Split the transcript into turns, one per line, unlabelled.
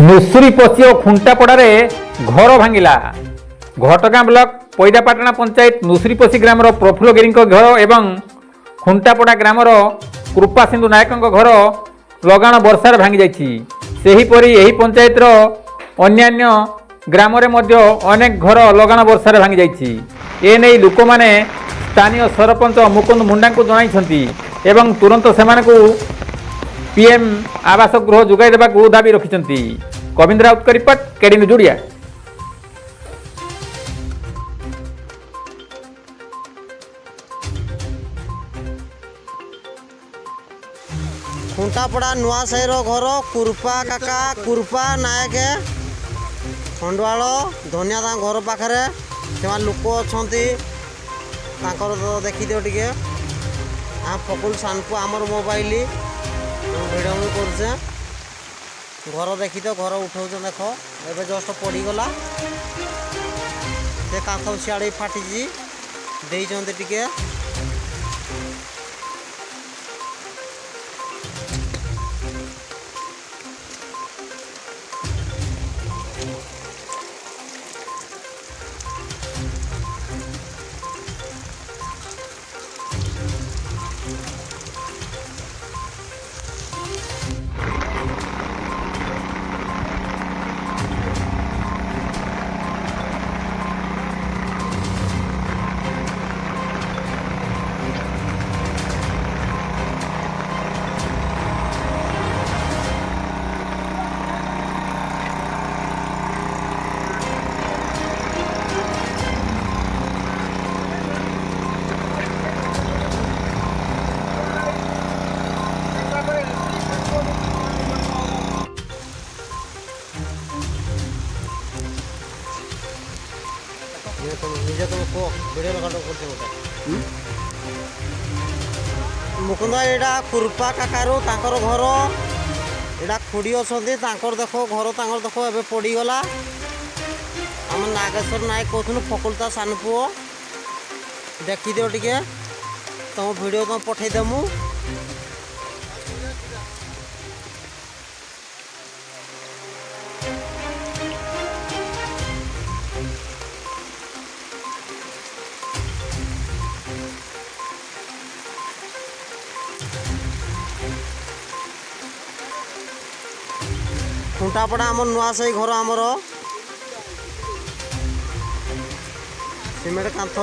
ନୁସୁରୀ ପଶି ଓ ଖୁଣ୍ଟାପଡ଼ାରେ ଘର ଭାଙ୍ଗିଲା। ଘଟଗାଁ ବ୍ଲକ ପଇଦାପାଟଣା ପଞ୍ଚାୟତ ନୁସୁରୀପଶି ଗ୍ରାମର ପ୍ରଫୁଲ୍ଲ ଗିରିଙ୍କ ଘର ଏବଂ ଖୁଣ୍ଟାପଡ଼ା ଗ୍ରାମର କୃପାସିନ୍ଧୁ ନାୟକଙ୍କ ଘର ଲଗାଣ ବର୍ଷାରେ ଭାଙ୍ଗି ଯାଇଛି। ସେହିପରି ଏହି ପଞ୍ଚାୟତର ଅନ୍ୟାନ୍ୟ ଗ୍ରାମରେ ମଧ୍ୟ ଅନେକ ଘର ଲଗାଣ ବର୍ଷାରେ ଭାଙ୍ଗି ଯାଇଛି। ଏନେଇ ଲୋକମାନେ ସ୍ଥାନୀୟ ସରପଞ୍ଚ ମୁକୁନ୍ଦ ମୁଣ୍ଡାଙ୍କୁ ଜଣାଇଛନ୍ତି ଏବଂ ତୁରନ୍ତ ସେମାନଙ୍କୁ ପିଏମ୍ आवास गृह जोगाई देवाक दाबी रखिंट। कविंद्र राउत का रिपोर्ट, केडी न्यूज ओडिया।
खुंटापड़ा नुआ साहिर घर कुरपा काका कुरपा नायक खंडवाल धनिया घर पाखे से लोक अच्छा देखी दियो टे फकुल सानपु आमर मोबाइल भिडियो मुझे करुचे घर देखी तो घर उठाऊ देख ए जस्ट पड़गला से कांथ सियाड़े फाटी टे निजे तुम कह भिडियो कर मुकुंद यहाँ कुरपा काकार घर यहाँ खुड़ी अच्छा देख घर देख ए पड़गला आम नागेश्वर नायक कहूँ फकुलता सान पुओ देखी दियो टे तुम भिडियो तुम पठेदेमु खुंटापड़ा आम नुआ साही घर आमर सिमेंट कांथ